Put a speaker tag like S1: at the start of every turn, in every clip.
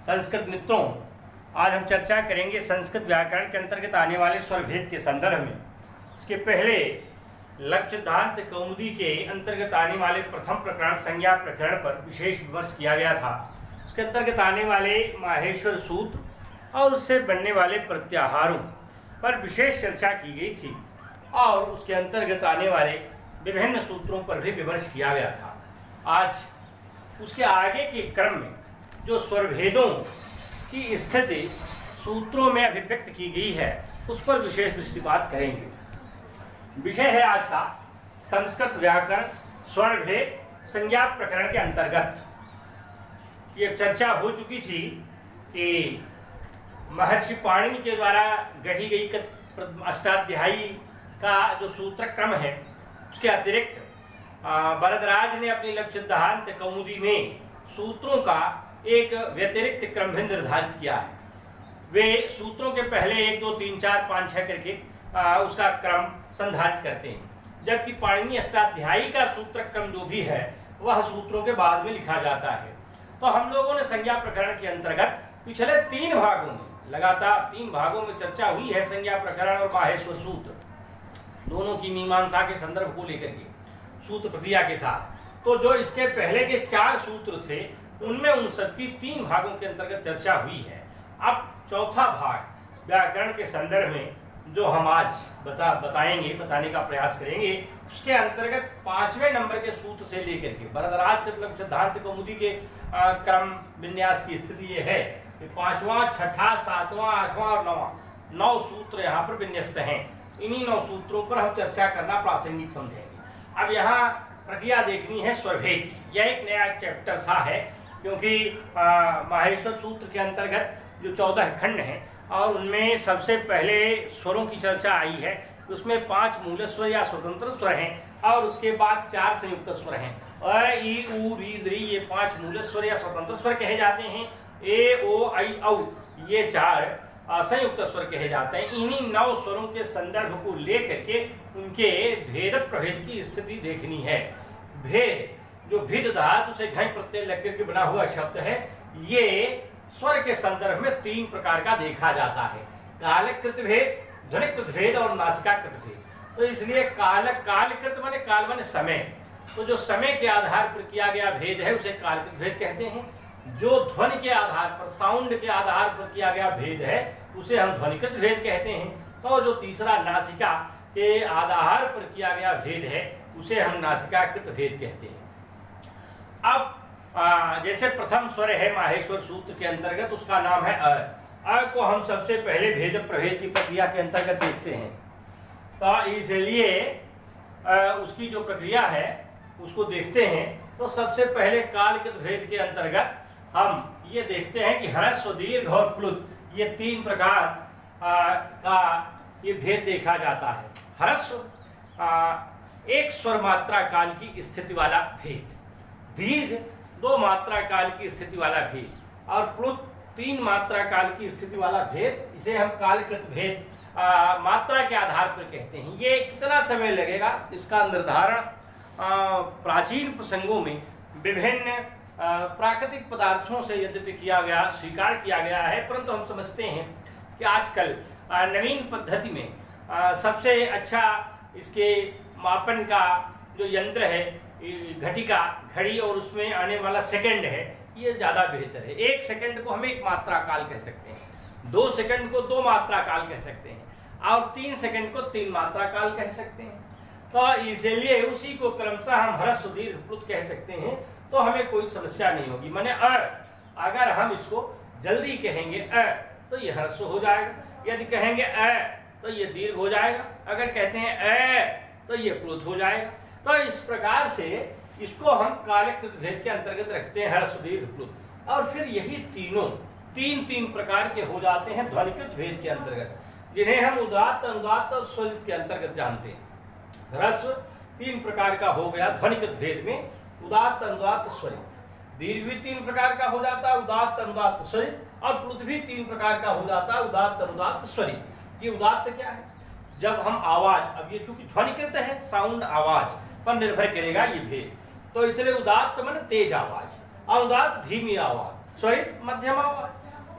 S1: संस्कृत मित्रों, आज हम चर्चा करेंगे संस्कृत व्याकरण के अंतर्गत आने वाले स्वर भेद के संदर्भ में। इसके पहले लक्ष्य सिद्धांत कौमुदी के अंतर्गत आने वाले प्रथम प्रकरण संज्ञा प्रकरण पर विशेष विमर्श किया गया था। उसके अंतर्गत आने वाले माहेश्वर सूत्र और उससे बनने वाले प्रत्याहारों पर विशेष चर्चा की गई थी और उसके अंतर्गत आने वाले विभिन्न सूत्रों पर भी विमर्श किया गया था। आज उसके आगे के क्रम में जो स्वरभेदों की स्थिति सूत्रों में अभिव्यक्त की गई है उस पर विशेष दृष्टिपात करेंगे। विषय है आज का संस्कृत व्याकरण स्वरभेद संज्ञा प्रकरण के अंतर्गत। ये चर्चा हो चुकी थी कि महर्षि पाणिनि के द्वारा गढ़ी गई अष्टाध्यायी का जो सूत्र क्रम है उसके अतिरिक्त वरदराज ने अपनी लक्ष्य सिद्धांत कौमुदी में सूत्रों का एक व्यतिरिक्त क्रम भी निर्धारित किया है। वे सूत्रों के पहले 1 2 3 4 5 6 करके उसका क्रम संधारित करते हैं, जबकि पाणिनि अष्टाध्यायी का सूत्र क्रम जो भी है वह सूत्रों के बाद में लिखा जाता है। तो हम लोगों ने संज्ञा प्रकरण के अंतर्गत पिछले 3 भागों में लगातार 3 भागों में चर्चा हुई है संज्ञा प्रकरण और माहेश्वर सूत्र दोनों की मीमांसा के संदर्भ को लेकर के सूत्र प्रक्रिया के साथ। तो जो इसके पहले के 4 सूत्र थे उनमें उन सबकी 3 भागों के अंतर्गत चर्चा हुई है। अब चौथा भाग व्याकरण के संदर्भ में जो हम आज बताने का प्रयास करेंगे उसके अंतर्गत 5वें नंबर के सूत्र से लेकर के वरदराज के लक्ष्य सिद्धांत कौमुदी के क्रम विन्यास की स्थिति ये है कि 5वां 6ठा 7वां 8वां और 9वां 9 सूत्र यहाँ पर विन्यस्त हैं। इन्हीं 9 सूत्रों पर हम चर्चा करना प्रासंगिक समझेंगे। अब यहाँ प्रक्रिया देखनी है स्वरभेद की। यह एक नया चैप्टर सा है क्योंकि माहेश्वर सूत्र के अंतर्गत जो 14 खंड हैं और उनमें सबसे पहले स्वरों की चर्चा आई है। उसमें 5 मूल स्वर या स्वतंत्र स्वर हैं और उसके बाद 4 संयुक्त स्वर हैं। अ ई उ री द्री ये 5 मूल स्वर या स्वतंत्र स्वर कहे जाते हैं। ए ओ आई औ ये 4 संयुक्त स्वर कहे जाते हैं। इन्हीं 9 स्वरों के संदर्भ को लेकर के उनके भेद प्रभेद की स्थिति देखनी है। भेद जो भिद धातु से घय प्रत्यय लग करके बना हुआ शब्द है, ये स्वर के संदर्भ में 3 प्रकार का देखा जाता है। कालकृत भेद, ध्वनिकृत भेद और नासिकाकृत भेद। तो इसलिए कालकृत माने काल माने समय, तो जो समय के आधार पर किया गया भेद है उसे कालकृत भेद कहते हैं। जो ध्वनि के आधार पर साउंड के आधार पर किया गया भेद है उसे हम ध्वनिकृत भेद कहते हैं। तो जो तीसरा नासिका के आधार पर किया गया भेद है उसे हम नासिकाकृत भेद कहते हैं। अब जैसे प्रथम स्वर है माहेश्वर सूत्र के अंतर्गत उसका नाम है अ को हम सबसे पहले भेद प्रभेद की प्रक्रिया के अंतर्गत देखते हैं। तो इसलिए उसकी जो प्रक्रिया है उसको देखते हैं। तो सबसे पहले कालकृत भेद के अंतर्गत हम ये देखते हैं कि ह्रस्व दीर्घ और प्लुत ये 3 प्रकार का ये भेद देखा जाता है। ह्रस्व 1 स्वर मात्रा काल की स्थिति वाला भेद, दीर्घ 2 मात्रा काल की स्थिति वाला भेद और प्लुत 3 मात्रा काल की स्थिति वाला भेद। इसे हम कालकृत भेद मात्रा के आधार पर कहते हैं। ये कितना समय लगेगा इसका निर्धारण प्राचीन प्रसंगों में विभिन्न प्राकृतिक पदार्थों से यद्यपि स्वीकार किया गया है, परंतु हम समझते हैं कि आजकल नवीन पद्धति में सबसे अच्छा इसके मापन का जो यंत्र है घटिका घड़ी और उसमें आने वाला सेकंड है, ये ज़्यादा बेहतर है। 1 सेकंड को हम 1 मात्रा काल कह सकते हैं, 2 सेकंड को 2 मात्रा काल कह सकते हैं और 3 सेकंड को 3 मात्रा काल कह सकते हैं। तो इसलिए उसी को क्रमशः हम ह्रस्व दीर्घ प्लुत कह सकते हैं, तो हमें कोई समस्या नहीं होगी। माने अगर हम इसको जल्दी कहेंगे तो ये ह्रस्व हो जाएगा, यदि कहेंगे तो ये दीर्घ हो जाएगा, अगर कहते हैं तो ये प्लुत हो जाएगा। तो इस प्रकार से इसको हम कालकृत भेद के अंतर्गत रखते हैं, ह्रस्व दीर्घ प्लुत। और फिर यही तीनों 3 प्रकार के हो जाते हैं ध्वनिकृत भेद के अंतर्गत, जिन्हें हम उदात्त अनुदात्त और स्वरित के अंतर्गत जानते हैं। ह्रस्व 3 प्रकार का हो गया ध्वनिकृत भेद में, उदात्त अनुदात्त स्वरित। दीर्घ भी 3 प्रकार का हो जाता है, उदात्त अनुदात्त स्वरित, और प्लुत भी 3 प्रकार का हो जाता है, उदात्त अनुदात्त स्वरित। ये उदात्त क्या है? जब हम आवाज, अब ये चूंकि ध्वनिकृत है, साउंड आवाज पर निर्भर करेगा ये भेद, तो इसलिए उदात्त माने तेज आवाज, अनुदात्त धीमी आवाज। स्वरित मध्यमा वाला।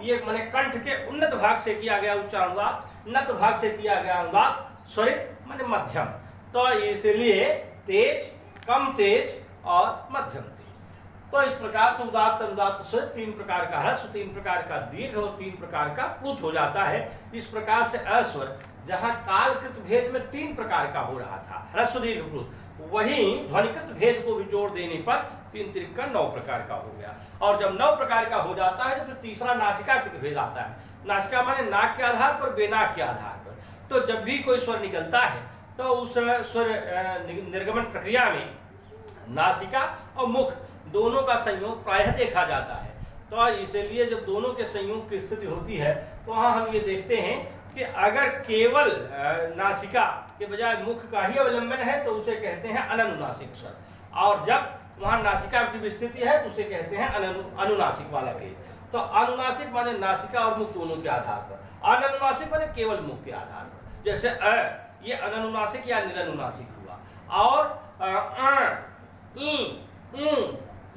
S1: ये माने कंठ के उन्नत भाग से किया गया उच्चारण अनुदात, नत भाग से किया गया अनुदात स्वरित माने मध्यम। तो इसलिए तेज, कम तेज और मध्यम तेज। तो इस प्रकार से उदात्त अनुदात्त स्वर 3 प्रकार का ह्रस्व, 3 प्रकार का दीर्घ और 3 प्रकार का प्लुत हो जाता है। इस प्रकार से अस्वर जहां कालकृत भेद में 3 प्रकार का हो रहा था, ह्रस्व दीर्घ प्लुत, वहीं ध्वनिकृत भेद को भी जोड़ देने पर 3 त्रिक का 9 प्रकार का हो गया। और जब 9 प्रकार का हो जाता है तो फिर तीसरा नासिकाकृत भेद आता है। नासिका माने नाक के आधार पर, बेनाक के आधार पर। तो जब भी कोई स्वर निकलता है तो उस स्वर निर्गमन प्रक्रिया में नासिका और मुख दोनों का संयोग प्रायः देखा जाता है। तो इसलिए जब दोनों के संयोग की स्थिति होती है तो वहाँ हम ये देखते हैं कि अगर केवल नासिका के बजाय मुख का ही अवलंबन है तो उसे कहते हैं अननुनासिक स्वर, और जब वहाँ नासिका की स्थिति है तो उसे कहते हैं अनुनासिक वाला भेद। तो अनुनासिक माने नासिका और मुख दोनों के आधार पर, अननुनासिक माने केवल मुख के आधार पर। जैसे ये अननुनासिक या निरनुनासिक हुआ, और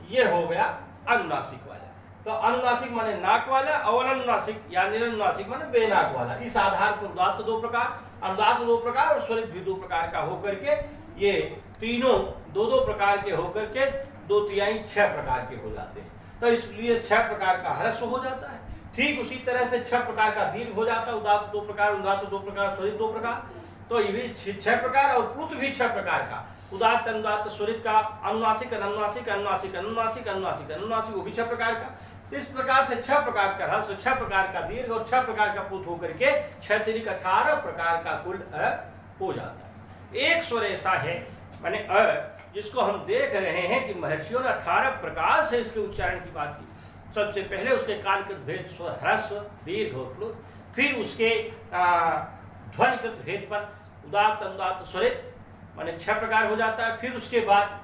S1: ये हो गया अनुनासिक वाला। तो अनुनासिक माने नाक वाला और अनुनासिक या निरनुनासिक माने बेनाक वाला। इस आधार पर उदात्त 2 प्रकार, अनुदात्त 2 प्रकार और स्वरित भी 2 प्रकार का होकर के ये तीनों 2-2 प्रकार के होकर के 2/3 6 प्रकार के हो जाते हैं। तो इसलिए 6 प्रकार का ह्रस्व हो जाता है। ठीक उसी तरह से 6 प्रकार का दीर्घ हो जाता है, उदात्त 2 प्रकार, अनुदात्त 2 प्रकार, स्वरित 2 प्रकार। तो ये भी 6 प्रकार और प्लुत भी 6 प्रकार का, उदात्त अनुदात्त स्वरित का, अनुनासिक अनुनासिक अनुनासिक अनुनासिक अनुनासिक अनुनासिक वो भी 6 प्रकार का। इस प्रकार से 6 प्रकार का ह्रस्व, 6 प्रकार का दीर्घ और 6 प्रकार का प्लुत होकर के 6 त्रिक 18 प्रकार का कुल हो जाता है। एक स्वर ऐसा है माने जिसको हम देख रहे हैं कि महर्षियों ने 18 प्रकार से इसके उच्चारण की बात की। सबसे पहले उसके कालकृत भेद स्वर ह्रस्व, दीर्घ और प्लुत, फिर उसके ध्वनिकृत भेद पर उदात्त अनुदात्त स्वरित माने 6 प्रकार हो जाता है। फिर उसके बाद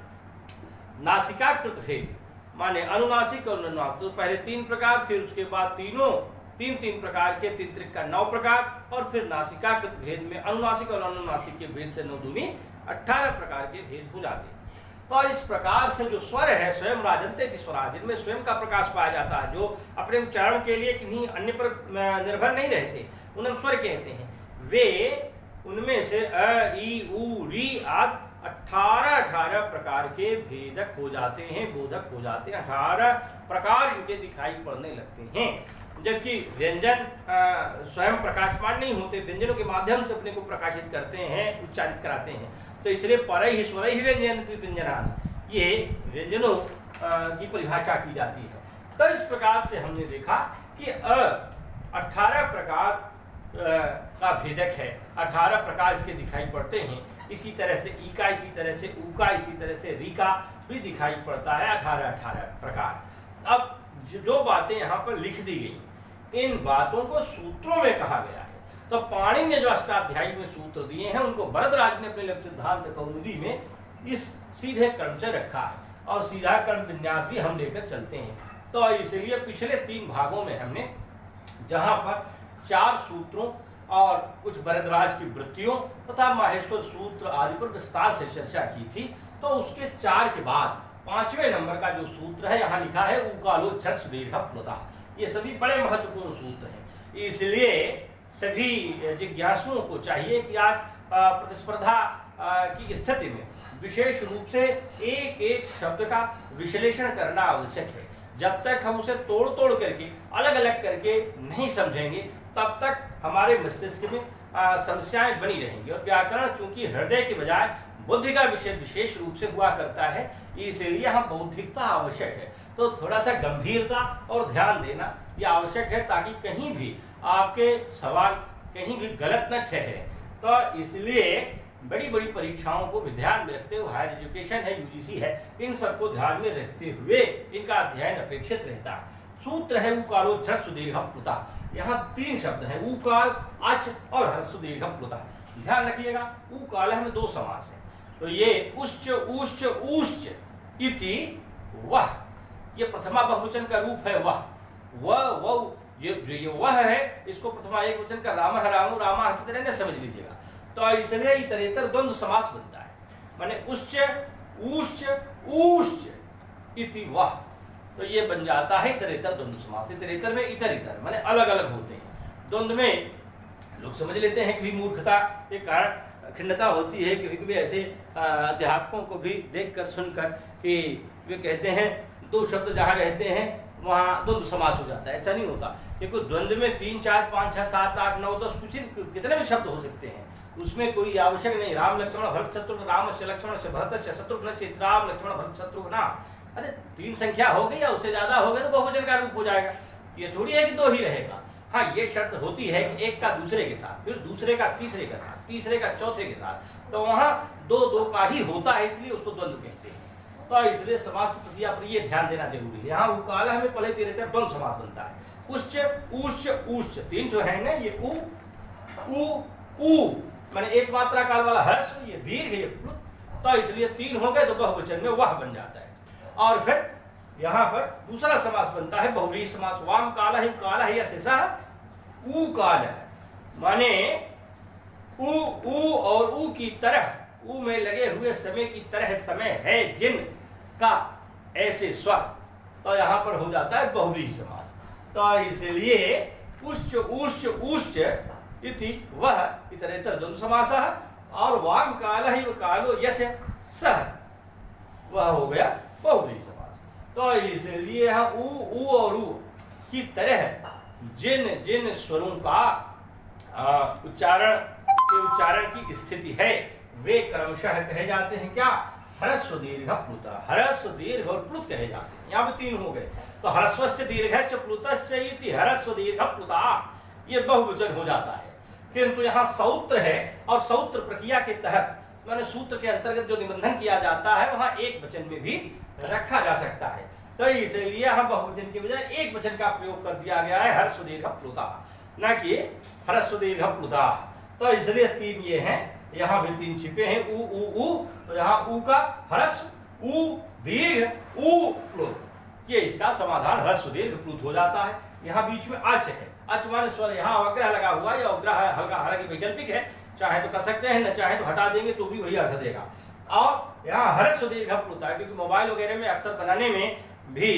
S1: नासिकाकृत भेद माने अनुनासिक और अनुनासिक, तो पहले 3 प्रकार, फिर उसके बाद तीनों 3-3 प्रकार के 3 त्रिक का 9 प्रकार, और फिर नासिकाकृत भेद में अनुनासिक और अनुनासिक के भेद से 9 दूनी 18 प्रकार के भेद हो जाते हैं। तो इस प्रकार से जो स्वर है स्वयं राजन्ते स्वरा, जिनमें स्वयं का प्रकाश पाया जाता है, जो अपने उच्चारण के लिए किन्हीं अन्य पर निर्भर नहीं रहते, उन्हें स्वर कहते हैं। वे उनमें से अ, ई, उ, री आदि 18 प्रकार के भेदक हो जाते हैं, बोधक हो जाते हैं। 18 प्रकार इनके दिखाई पड़ने लगते हैं। जबकि व्यंजन स्वयं प्रकाशमान नहीं होते, व्यंजनों के माध्यम से अपने को प्रकाशित करते हैं, उच्चारित कराते हैं। तो इसलिए परैः स्वरैः व्यंजनानि, ये व्यंजनों की परिभाषा की जाती है। तो इस प्रकार से हमने देखा कि 18 प्रकार का भेदक है, 18 प्रकार इसके दिखाई पड़ते हैं। इसी तरह से ई का, इसी तरह से ऊ का, इसी तरह से री का भी दिखाई पड़ता है, 18 प्रकार। अब जो बातें यहाँ पर लिख दी गई, इन बातों को सूत्रों में कहा गया है। तो पाणिनि ने जो अष्टाध्यायी में सूत्र दिए हैं उनको वरदराज ने अपने लक्ष्य सिद्धांत कौमुदी में इस सीधे क्रम से रखा है, और सीधा क्रम विन्यास भी हम लेकर चलते हैं। तो इसलिए पिछले 3 भागों में हमने जहाँ पर 4 सूत्रों और कुछ वरदराज की वृत्तियों तथा माहेश्वर सूत्र आदि पर विस्तार से चर्चा की थी, तो उसके 4 के बाद 5वें नंबर का जो सूत्र है यहाँ लिखा है उकालोच्छ्वास सुदीर्घ प्लुतः। ये सभी बड़े महत्वपूर्ण सूत्र हैं। इसलिए सभी जिज्ञासुओं को चाहिए कि आज प्रतिस्पर्धा की स्थिति में विशेष रूप से एक एक शब्द का विश्लेषण करना आवश्यक है। जब तक हम उसे तोड़ तोड़ करके अलग अलग करके नहीं समझेंगे तब तक हमारे मस्तिष्क में समस्याएं बनी रहेंगी। और व्याकरण चूंकि हृदय के बजाय बुद्धि का विषय विशेष रूप से हुआ करता है, इसलिए यहाँ बौद्धिकता आवश्यक है। तो थोड़ा सा गंभीरता और ध्यान देना यह आवश्यक है, ताकि कहीं भी आपके सवाल कहीं भी गलत न ठहरे। तो इसलिए बड़ी बड़ी परीक्षाओं को भी ध्यान में रखते हुए, हायर एजुकेशन है, यूजीसी है, इन सबको ध्यान में रखते हुए इनका अध्ययन अपेक्षित रहता है। सूत्र है उकालोच्छ्वास सुदीर्घ प्लुतः। यहाँ 3 शब्द हैं, उकाल, अच और ह्रस्व दीर्घ प्लुतः। ध्यान रखिएगा, उकाल में 2 समास है। तो ये उश्च उश्च उश्च इति वह, ये प्रथमा बहुवचन का रूप है वह। वह ये जो ये वह है, इसको प्रथमा एक वचन का रामः रामो रामाः की तरह न समझ लीजिएगा। तो इसलिए इतरेतर द्वंद्व समास बनता है, माने उश्च उश्च उश्च इति वह। तो ये बन जाता है इतरेतर द्वंद्व समास। इतरेतर में इतर इतर माने अलग अलग होते हैं। द्वंद्व में लोग समझ लेते हैं कि भी मूर्खता के कारण खिन्नता होती है, कभी कभी ऐसे अध्यापकों को भी देखकर सुनकर कि वे कहते हैं दो शब्द जहाँ रहते हैं वहाँ द्वंद्व समास हो जाता है। ऐसा नहीं होता, क्योंकि द्वंद्व में 3 4 5 6 7 8 9 10 कुछ कितने भी शब्द हो सकते हैं, उसमें कोई आवश्यक नहीं। राम लक्ष्मण भरत शत्रुघ्न, राम से लक्ष्मण से भरत से शत्रुघ्न से राम लक्ष्मण भरत शत्रुघ्न। अरे 3 संख्या हो गई या उससे ज्यादा हो गए तो बहुवचन का रूप हो जाएगा। ये थोड़ी है कि 2 ही रहेगा। हाँ, ये शर्त होती है कि एक का दूसरे के साथ, फिर दूसरे का तीसरे के साथ, तीसरे का चौथे के साथ, तो वहाँ 2 का ही होता है, इसलिए उसको द्वंद्व कहते हैं। तो इसलिए समास की प्रक्रिया पर ये ध्यान देना जरूरी है। यहाँ उकाला में पहले तेरे द्वंद्व समास बनता है। उच्च उच्च उच्च 3 जो है ना, ये उ माने एक मात्रा काल वाला ह्रस्व, ये दीर्घ, ये प्लुत, तो इसलिए 3 हो गए तो बहुवचन में वह बन जाता है। और फिर यहाँ पर दूसरा समास बनता है बहुव्रीहि समास। वाम काल है, काल है या शेषा उ काल है, माने उ और उ की तरह, उ में लगे हुए समय की तरह समय है जिन का ऐसे स्वर, तो यहाँ पर हो जाता है बहुव्रीहि समास। तो इसलिए उच्च उच्च उच्च इति वह इतरेतर द्वंद्व समासः, और वाम काल है कालो यस्य सह, वह हो गया बहुव्रीहि समास। तो इसलिए यहाँ उ और उ की तरह जिन जिन स्वरों का उच्चारण की स्थिति है वे क्रमशः कहे जाते हैं क्या? ह्रस्व दीर्घ प्लुत। ह्रस्व दीर्घ और प्लुत कहे जाते हैं। यहाँ पे 3 हो गए, तो ह्रस्वस्य दीर्घस्य प्लुतस्य इति ह्रस्व दीर्घ प्लुता, ये बहुवचन हो जाता है। किंतु यहाँ सौत्र है, और सौत्र प्रक्रिया के तहत माने सूत्र के अंतर्गत जो निबंधन किया जाता है वहाँ एक वचन में भी रखा जा सकता है। तो इसलिए हम बहुवचन के बजाय एक वचन का प्रयोग कर दिया गया है, ह्रस्व दीर्घ प्लुता, न कि ह्रस्व दीर्घ प्लुता। तो इसलिए 3 ये हैं, यहाँ भी 3 छिपे हैं, उ, तो यहाँ उ का ह्रस्व, उ दीर्घ, उ प्लुत, ये इसका समाधान ह्रस्व दीर्घ प्लुत हो जाता है। यहाँ बीच में अच है, अच माने स्वर, यहाँ अवग्रह लगा हुआ है, अवग्रह है हल्का, हालांकि वैकल्पिक है, चाहे तो कर सकते हैं, न चाहे तो हटा देंगे तो भी वही अर्थ देगा। और यहाँ ह्रस्व दीर्घ प्लुत है, क्योंकि मोबाइल वगैरह में अक्सर बनाने में भी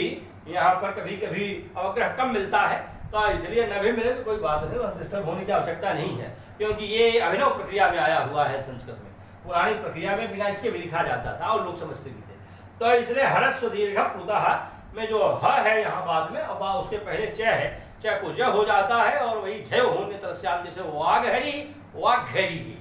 S1: यहाँ पर कभी कभी अवग्रह कम मिलता है, तो इसलिए न भी मिले तो कोई बात नहीं, डिस्टर्ब होने की आवश्यकता नहीं है, क्योंकि ये अभिनव प्रक्रिया में आया हुआ है संस्कृत में। पुरानी प्रक्रिया में बिना इसके भी लिखा जाता था और लोग समझते भी थे। तो इसलिए ह्रस्व दीर्घ प्लुतः में जो ह है यहाँ बाद में, अब उसके पहले च है, च को ज हो जाता है, और वही झय होने तरस्याम, जैसे वाघहरी वाघहरी,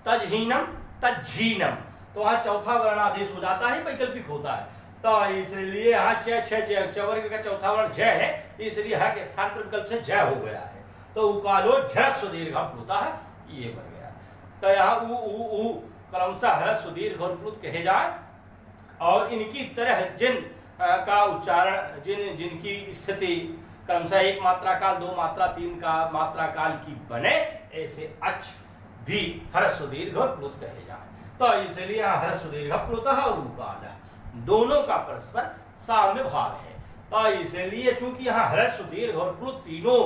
S1: तजहीनम तज्झीनम, तो वहाँ चौथा वर्णादेश हो जाता है, वैकल्पिक होता है। तो इसलिए यहाँ चवर्ग का चौथा वर्ण ज है, इसलिए ह के स्थान पर विकल्प से ज हो गया है, तो उकालो ह्रस्व दीर्घ प्लुतः ये बन गया। तो यहाँ उ क्रमशः ह्रस्व दीर्घ और प्लुत कहे जाए, और इनकी तरह जिन का उच्चारण, जिनकी स्थिति क्रमशः 1 मात्रा काल, 2 मात्रा, 3 का मात्रा काल की बने, ऐसे अच भी ह्रस्व दीर्घ और प्लुत कहे जाए। तो इसलिए यहाँ ह्रस्व दीर्घ प्लुतः और उकाल दोनों का परस्पर साम्य भाव है। तो इसलिए चूंकि यहाँ ह्रस्व दीर्घ और प्लुत तीनों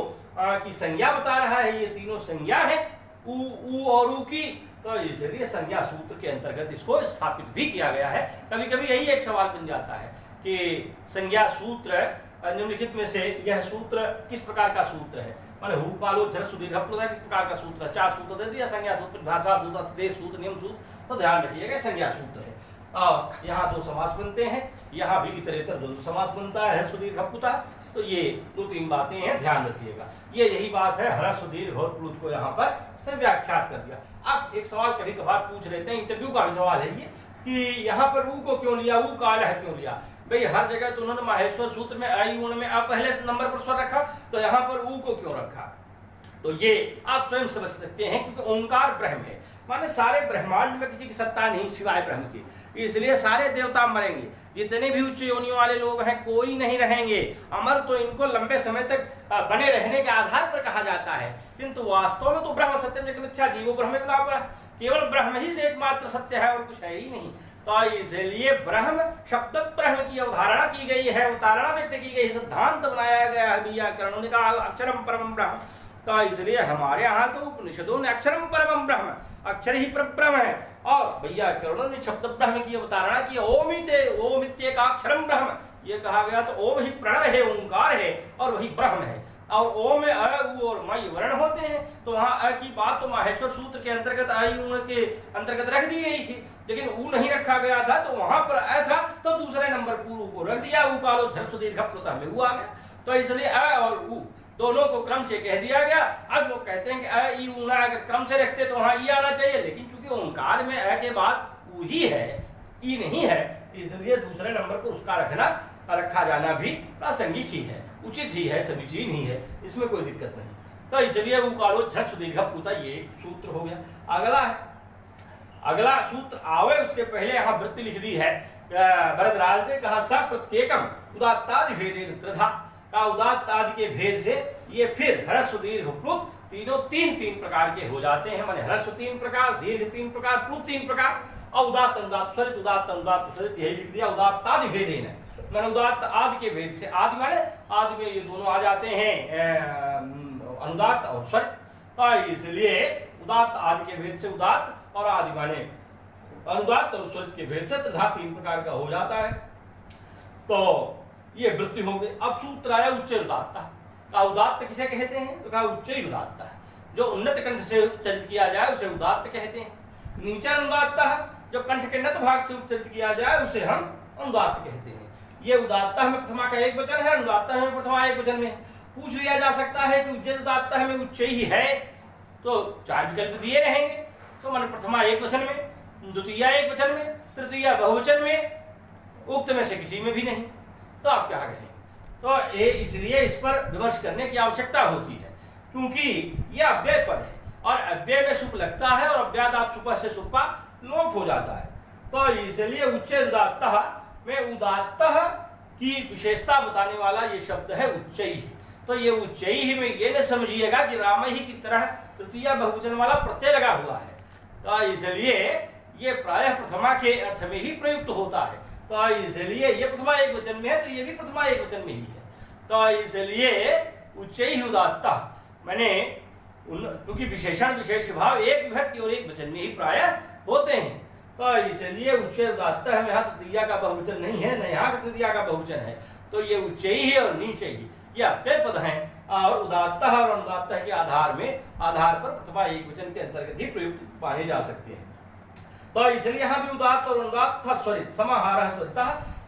S1: की संज्ञा बता रहा है, ये तीनों संज्ञा है उ और उ की, तो इसलिए संज्ञा सूत्र के अंतर्गत इसको स्थापित भी किया गया है। कभी कभी यही एक सवाल बन जाता है कि संज्ञा सूत्र निम्नलिखित में से यह सूत्र किस प्रकार का सूत्र है, माने हु पालो ह्रस्व दीर्घ प्लुतः किस प्रकार का सूत्र है? 4 सूत्र दे दिया, संज्ञा सूत्र, भाषा सूत्र, देश सूत्र, नियम सूत्र, तो ध्यान रखिएगा संज्ञा सूत्र है। और यहाँ 2 समास बनते हैं, यहाँ भी इतरेतर द्वंद्व समास बनता है ह्रस्व दीर्घ प्लुतः। तो ये 2-3 बातें हैं, ध्यान रखिएगा। ये यही बात है, ह्रस्व दीर्घ और प्लुत को यहाँ पर इसने व्याख्यात कर दिया। अब एक सवाल कभी कभार पूछ लेते हैं, इंटरव्यू का भी सवाल है ये, कि यहाँ पर उ को क्यों लिया, उ काल है क्यों लिया? भाई हर जगह तो उन्होंने माहेश्वर सूत्र में आई उन में पहले नंबर पर स्वर रखा, तो यहाँ पर उ को क्यों रखा? तो ये आप स्वयं समझ सकते हैं, क्योंकि ओंकार ब्रह्म है, माने सारे ब्रह्मांड में किसी की सत्ता नहीं सिवाय ब्रह्म की, इसलिए सारे देवता मरेंगे, जितने भी उच्च योनियों वाले लोग हैं कोई नहीं रहेंगे अमर, तो इनको लंबे समय तक बने रहने के आधार पर कहा जाता है। किंतु वास्तव में तो ब्रह्म सत्यम जगत मिथ्या, जीवो ब्रह्म केवल ब्रह्म ही से एकमात्र सत्य है और कुछ है ही नहीं। तो इसलिए ब्रह्म शब्द ब्रह्म की अवधारणा की गई है, अवधारणा व्यक्त की गई, सिद्धांत बनाया गया है व्याकरणों ने कहा अक्षरम परमम ब्रह्म। तो इसलिए हमारे यहाँ तो उपनिषदों ने अक्षरम परमम ब्रह्म, अक्षर ही परब्रह्म है, और व्याकरणों ने शब्द ब्रह्म की अवधारणा की, ओमित्येकाक्षरम ब्रह्म, ये कहा गया। तो ओम ही प्रणव है, ओंकार है और वही ब्रह्म है। और ओ में अ, उ और मई वर्ण होते हैं, तो वहाँ अ की बात तो माहेश्वर सूत्र के अंतर्गत अ उ के अंतर्गत रख दी गई थी, लेकिन उ नहीं रखा गया था, तो वहां पर अ था, तो दूसरे नंबर पर उ को रख दिया। उ कालो धर्म दीर्घ प्लुत में उ आ गया, तो इसलिए अ और उ दोनों को क्रम से कह दिया गया। अब लोग कहते हैं कि अ ई उ ना अगर क्रम से रखते तो वहां ई आना चाहिए, लेकिन चूंकि ओंकार में अ के बाद उ ही है, ई नहीं है, इसलिए दूसरे नंबर पर उसका रखा जाना भी प्रासंगिक ही है, उचित ही है, समीचीन ही है, इसमें कोई दिक्कत नहीं। तो इसलिए वो कालो झस दीर्घ पूता ये सूत्र हो गया। अगला है, अगला सूत्र आवे उसके पहले यहाँ वृत्ति लिख दी है। भरद्वाज ने कहा स प्रत्येकम उदात्तादि भेदेन त्रिधा का, उदात्तादि के भेद से ये फिर ह्रस्व दीर्घ प्लुत तीनों तीन प्रकार के हो जाते हैं। माने ह्रस्व 3 प्रकार, दीर्घ 3 प्रकार, प्लुत 3 प्रकार और उदात्त अनुदात्त स्वरित, उदात्त अनुदात्त स्वरित, यही लिख दिया। उदात्तादि भेदेन है, मैंने उदात्त आदि के भेद से, आदि माने आदि में ये दोनों आ जाते हैं अनुदात्त और स्वरित, इसलिए उदात्त आदि के भेद से उदात्त और आदि माने अनुदात्त और स्वरित के भेद से त्रिधा 3 प्रकार का हो जाता है। तो ये वृत्ति हो गई। अब सूत्र आया उच्च उदात्त का। उदात्त किसे कहते हैं? तो कहा उच्च उदात्त है, जो उन्नत कंठ से उच्चारित किया जाए उसे उदात्त कहते हैं। नीचा अनुदात्त है, जो कंठ के नत भाग से उच्चारित किया जाए उसे हम अनुदात्त कहते हैं। ये उदात्त में प्रथमा का एक वचन है, अनुदात्त में प्रथमा एक वचन में। पूछ लिया जा सकता है कि उच्च उदात्त में उच्च ही है, तो 4 विकल्प दिए रहेंगे। तो माने प्रथमा एक वचन में, द्वितीय एक वचन में, तृतीय बहुवचन में, उक्त में से किसी में भी नहीं, तो आप क्या कहेंगे? तो ये इसलिए इस पर विमर्श करने की आवश्यकता होती है, क्योंकि यह अव्यय पद है और अव्यय में सुप लगता है और अव्यादात सुप से सुपा लोप हो जाता है। तो इसलिए उच्च उदात्त में उदात्त की विशेषता बताने वाला ये शब्द है उच्चई। तो ये उच्चई में ये न समझिएगा कि राम ही की तरह तृतीय बहुवचन वाला प्रत्यय लगा हुआ है, तो इसलिए ये प्रायः प्रथमा के अर्थ में ही प्रयुक्त होता है। तो इसलिए ये प्रथमा एक वचन में है, तो ये भी प्रथमा एक वचन में ही है। तो इसलिए उच्चई उदात्त मैंने क्योंकि विशेषण विशेष भाव एक विभक्ति और एक वचन में ही प्रायः होते हैं, तो इसलिए उच्च उदात्त है। यहाँ तृतीया का बहुवचन नहीं है, न यहाँ तृतीया का बहुवचन है, तो ये उच्च ही है और नीचे ही, ये अव्यय पद हैं। और उदात्त और अनुदात्त के आधार पर प्रथमा एक वचन के अंतर्गत ही प्रयुक्त पाने जा सकते हैं। तो इसलिए यहाँ भी उदात्त और अनुदात्त था स्वरित, समाहार स्वरित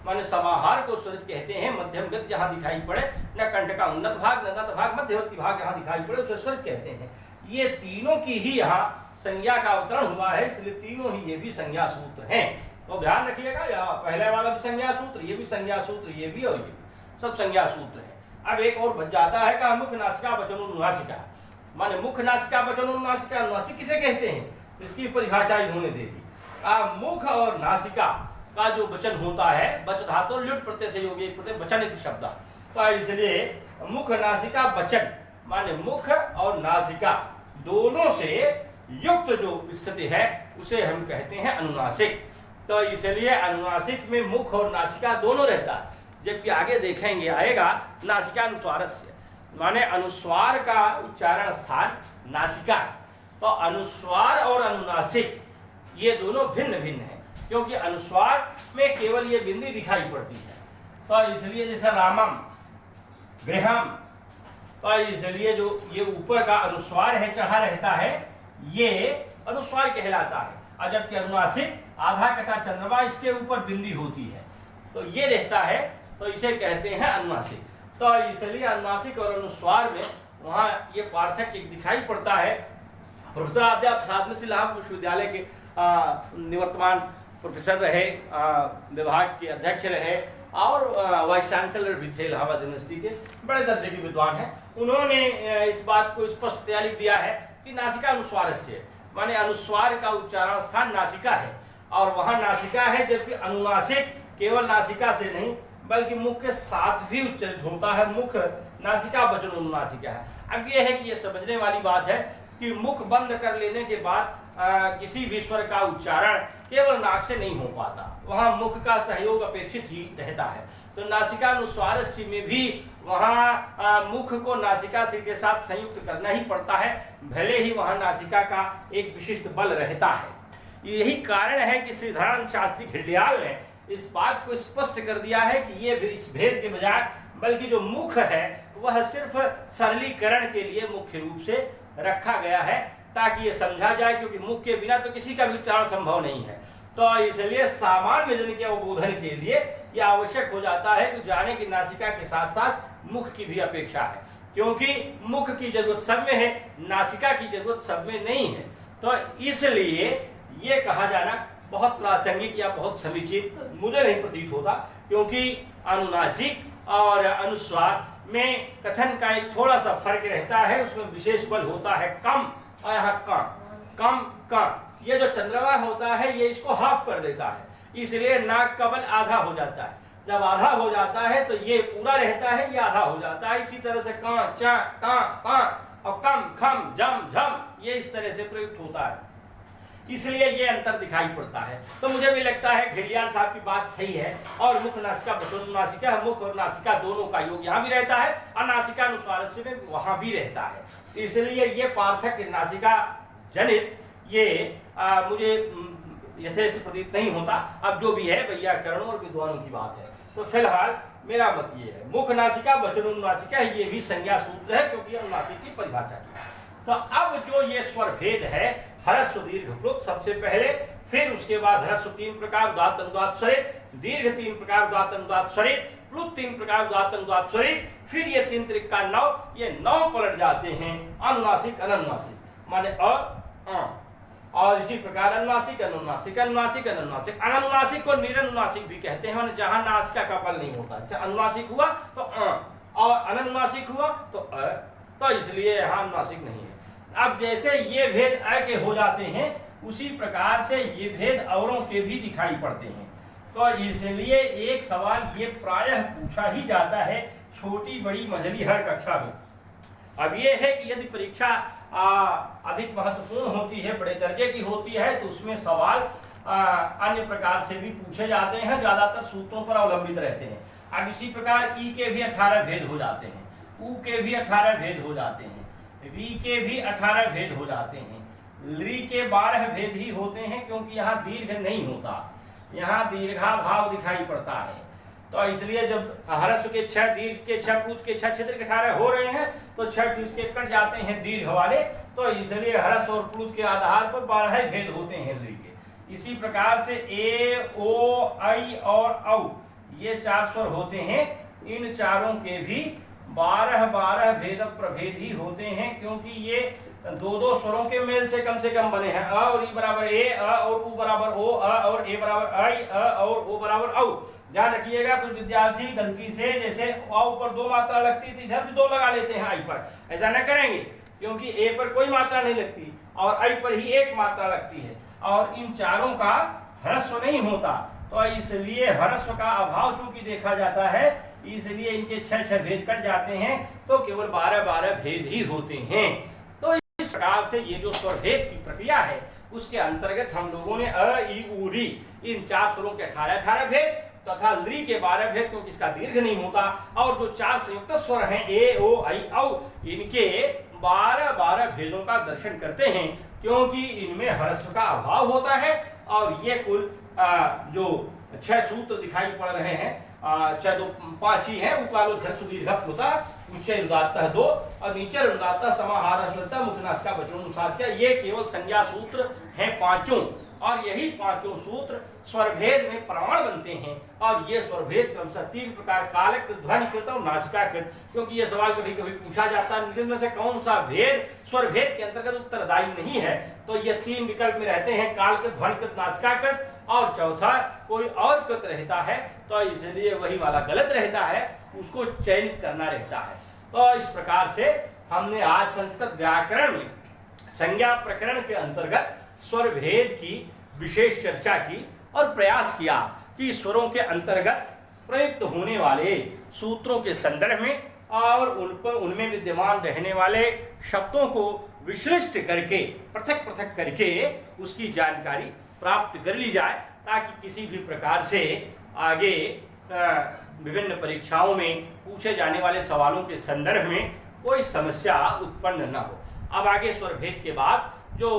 S1: माने समाहार को स्वरित कहते हैं। मध्यम गति जहाँ दिखाई पड़े, न कंठ का उन्नत भाग न नत भाग, मध्यवर्ती भाग यहाँ दिखाई पड़े उसे स्वरित कहते हैं। ये तीनों की ही यहाँ संज्ञा का अवतरण हुआ है, इसलिए तीनों ही ये भी संज्ञा सूत्र हैं। तो ध्यान रखिएगा, यहाँ पहले वाला भी संज्ञा सूत्र, ये भी संज्ञा सूत्र, ये भी और ये भी सब संज्ञा सूत्र है। अब एक और बच जाता है का मुख नासिका वचन अनुनासिका, माने मुख नासिका वचन अनुनासिका। अनुनासिक किसे कहते हैं? इसकी परिभाषा इन्होंने दे दी। मुख और नासिका का जो वचन होता है, वच धातु ल्युट प्रत्यय से योगी प्रत्यय वचन इति शब्द, तो इसलिए मुख नासिका वचन माने मुख और नासिका दोनों से युक्त जो स्थिति है उसे हम कहते हैं अनुनासिक। तो इसलिए अनुनासिक में मुख और नासिका दोनों रहता है, जबकि आगे देखेंगे आएगा नासिका अनुस्वारस्य, माने अनुस्वार का उच्चारण स्थान नासिका है। तो अनुस्वार और अनुनासिक ये दोनों भिन्न भिन्न हैं, क्योंकि अनुस्वार में केवल ये बिंदी दिखाई पड़ती है, तो इसलिए जैसे रामम गृहम, तो इसलिए जो ये ऊपर का अनुस्वार है चढ़ा रहता है ये अनुस्वार कहलाता है, और जबकि अनुनासिक आधा कटा चंद्रमा इसके ऊपर बिंदी होती है, तो ये रहता है, तो इसे कहते हैं अनुनासिक। तो इसलिए अनुनासिक और अनुस्वार में वहाँ ये पार्थक्य दिखाई पड़ता है। प्रोफेसर अध्यापक साधन से इलाहाबाद विश्वविद्यालय के निवर्तमान प्रोफेसर रहे, विभाग के अध्यक्ष रहे और वाइस चांसलर भी थे इलाहाबाद यूनिवर्सिटी के, बड़े दर्जे के विद्वान हैं। उन्होंने इस बात को स्पष्ट लिख दिया है कि नासिका अनुस्वारस्य माने अनुस्वार का उच्चारण स्थान नासिका है, और वहाँ नासिका है, जबकि अनुनासिक केवल नासिका से नहीं बल्कि मुख के साथ भी उच्चारित होता है। मुख नासिका वचन अनुनासिका है। अब ये है कि ये समझने वाली बात है कि मुख बंद कर लेने के बाद किसी भी स्वर का उच्चारण केवल नाक से नहीं हो पाता, वहाँ मुख का सहयोग अपेक्षित ही रहता है। तो नासिका अनुस्वारस्य में भी वहाँ मुख को नासिका से के साथ संयुक्त करना ही पड़ता है, भले ही वहाँ नासिका का एक विशिष्ट बल रहता है। यही कारण है कि श्री धरानंद शास्त्री खिल्डियाल ने इस बात को स्पष्ट कर दिया है कि ये इस भेद के बजाय बल्कि जो मुख है वह सिर्फ सरलीकरण के लिए मुख्य रूप से रखा गया है, ताकि ये समझा जाए, क्योंकि मुख के बिना तो किसी का भी उच्चारण संभव नहीं है। तो इसलिए सामान्य जन के अवबोधन के लिए यह आवश्यक हो जाता है कि जाने की नासिका के साथ साथ मुख की भी अपेक्षा है, क्योंकि मुख की जरूरत सब में है, नासिका की जरूरत सब में नहीं है। तो इसलिए ये कहा जाना बहुत प्रासंगिक या बहुत समीचीन मुझे नहीं प्रतीत होता, क्योंकि अनुनासिक और अनुस्वार में कथन का एक थोड़ा सा फर्क रहता है, उसमें विशेष बल होता है कम, और यहाँ कम कम ये जो चंद्रवार होता है ये इसको हाफ कर देता है, इसलिए नाक का बल आधा हो जाता है। जब आधा हो जाता है तो ये पूरा रहता है, ये आधा हो जाता है। इसी तरह से क च ट प और कम खम झम झम ये इस तरह से प्रयुक्त होता है, इसलिए ये अंतर दिखाई पड़ता है। तो मुझे भी लगता है घिलियाल साहब की बात सही है, और मुख नासिका बचोनुनासिका, मुख और नासिका दोनों का योग यहाँ भी रहता है और नासिका अनुस्वारस्य में वहां भी रहता है। इसलिए ये पार्थक्य नासिका जनित ये मुझे यथेष्ट प्रतीत नहीं होता। अब जो भी है वैयाकरणों और विद्वानों की बात है। तो फिलहाल मेरा मत ये है, मुख नासिका वचनोनुनासिका ये भी संज्ञा सूत्र है, क्योंकि अनुनासिक की परिभाषा की। तो अब जो ये स्वर भेद है, ह्रस्व दीर्घ प्लुत सबसे पहले, फिर उसके बाद ह्रस्व 3 प्रकार उदात्त अनुदात्त स्वरित, दीर्घ 3 प्रकार उदात्त अनुदात्त स्वरित, प्लुत 3 प्रकार उदात्त अनुदात्त स्वरित, फिर ये 3 त्रिका 9, ये 9 पलट जाते हैं अनुनासिक अननुनासिक, माने और इसी प्रकार अनुनासिक अनुनासिक अनुनासिक अनुनासिक, अननुनासिक को निरनुनासिक भी कहते हैं, माने जहां नासिका का बल नहीं होता। जैसे अनुनासिक हुआ तो और अननुनासिक हुआ तो तो इसलिए यहाँ अनुनासिक नहीं है। अब जैसे ये भेद अ के हो जाते हैं, उसी प्रकार से ये भेद औरों के भी दिखाई पड़ते हैं। तो इसलिए एक सवाल ये प्रायः पूछा ही जाता है छोटी बड़ी मझली हर कक्षा में। अब ये है कि यदि परीक्षा अधिक महत्वपूर्ण होती है, बड़े दर्जे की होती है, तो उसमें सवाल अन्य प्रकार से भी पूछे जाते हैं, ज्यादातर सूत्रों पर अवलंबित रहते हैं। अब इसी प्रकार ई के भी 18 भेद हो जाते हैं, ऊ के भी 18 भेद हो जाते हैं, री के भी 18 भेद हो जाते हैं, ली के 12 भेद ही होते हैं, क्योंकि यहाँ दीर्घ नहीं होता, यहाँ दीर्घा भाव दिखाई पड़ता है। तो इसलिए जब ह्रस्व के 6, दीर्घ के 6, प्लुत के 6, छिद्र के 18 हो रहे हैं, तो 6 इसके कट जाते हैं दीर्घ वाले। तो इसलिए ह्रस्व और प्लुत के आधार पर 12 भेद होते हैं ली के। इसी प्रकार से ए, ओ, ऐ और औ ये 4 स्वर होते हैं, इन चारों के भी 12 भेद प्रभेद ही होते हैं, क्योंकि ये 2 स्वरों के मेल से कम बने हैं। अ और ई बराबर ए, अ और उ बराबर ओ, अ और ए बराबर ऐ, अ और ओ बराबर औ। ध्यान रखिएगा, कुछ विद्यार्थी गलती से जैसे औ पर 2 मात्रा लगती थी, इधर भी 2 लगा लेते हैं आई पर। ऐसा न करेंगे, क्योंकि ए पर कोई मात्रा नहीं लगती और आई पर ही 1 मात्रा लगती है, और इन चारों का ह्रस्व नहीं होता। तो इसलिए ह्रस्व का अभाव चूंकि देखा जाता है, इसलिए इनके 6 भेद कट जाते हैं, तो केवल 12 भेद ही होते हैं। तो इस प्रकार से ये जो स्वर भेद की प्रक्रिया है, उसके अंतर्गत हम लोगों ने अ, ई, उ, री इन 4 स्वरों के 18 भेद तथा ली के 12 भेद, क्योंकि इसका दीर्घ नहीं होता, और जो 4 संयुक्त स्वर हैं ए, ओ, ऐ, औ, इनके 12 भेदों का दर्शन करते हैं, क्योंकि इनमें ह्रस्व का अभाव होता है। और ये कुल जो 6 सूत्र दिखाई पड़ रहे हैं, 5 ही है, उकालो ध्रस्व दीर्घ होता, ऊंचे उदात्त 2 और नीचे उदात्त समाहार स्मृता मुखनासिका वचनोनुसार, ये केवल संज्ञा सूत्र हैं 5, और यही 5 सूत्र स्वरभेद में प्रमाण बनते हैं। और ये स्वरभेद क्रमशः 3 प्रकार, कालकृत, ध्वनिकृत और नासिकाकृत। क्योंकि ये सवाल कभी कभी पूछा जाता है, इनमें से कौन सा भेद स्वरभेद के अंतर्गत उत्तरदायी नहीं है, तो ये 3 विकल्प में रहते हैं, कालकृत, ध्वनिकृत, नासिकाकृत, और चौथा कोई और कृत रहता है, तो इसलिए वही वाला गलत रहता है, उसको चयनित करना रहता है। तो इस प्रकार से हमने आज संस्कृत व्याकरण में संज्ञा प्रकरण के अंतर्गत स्वर भेद की विशेष चर्चा की, और प्रयास किया कि स्वरों के अंतर्गत प्रयुक्त होने वाले सूत्रों के संदर्भ में और उनमें विद्यमान रहने वाले शब्दों को विश्लिष्ट करके, पृथक पृथक करके उसकी जानकारी प्राप्त कर ली जाए, ताकि किसी भी प्रकार से आगे विभिन्न परीक्षाओं में पूछे जाने वाले सवालों के संदर्भ में कोई समस्या उत्पन्न न हो। अब आगे स्वर भेद के बाद जो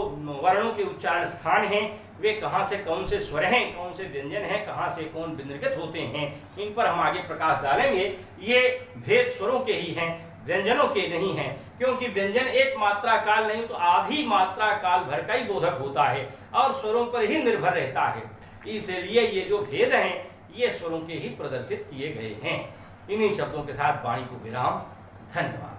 S1: वर्णों के उच्चारण स्थान हैं वे कहाँ से कौन से स्वर हैं, कौन से व्यंजन हैं, कहाँ से कौन विनिर्गत होते हैं, इन पर हम आगे प्रकाश डालेंगे। ये भेद स्वरों के ही हैं, व्यंजनों के नहीं हैं, क्योंकि व्यंजन एक मात्रा काल नहीं तो आधी मात्रा काल भर का ही बोधक होता है और स्वरों पर ही निर्भर रहता है। इसलिए ये जो भेद हैं ये स्वरों के ही प्रदर्शित किए गए हैं। इन्हीं शब्दों के साथ वाणी को विराम। धन्यवाद।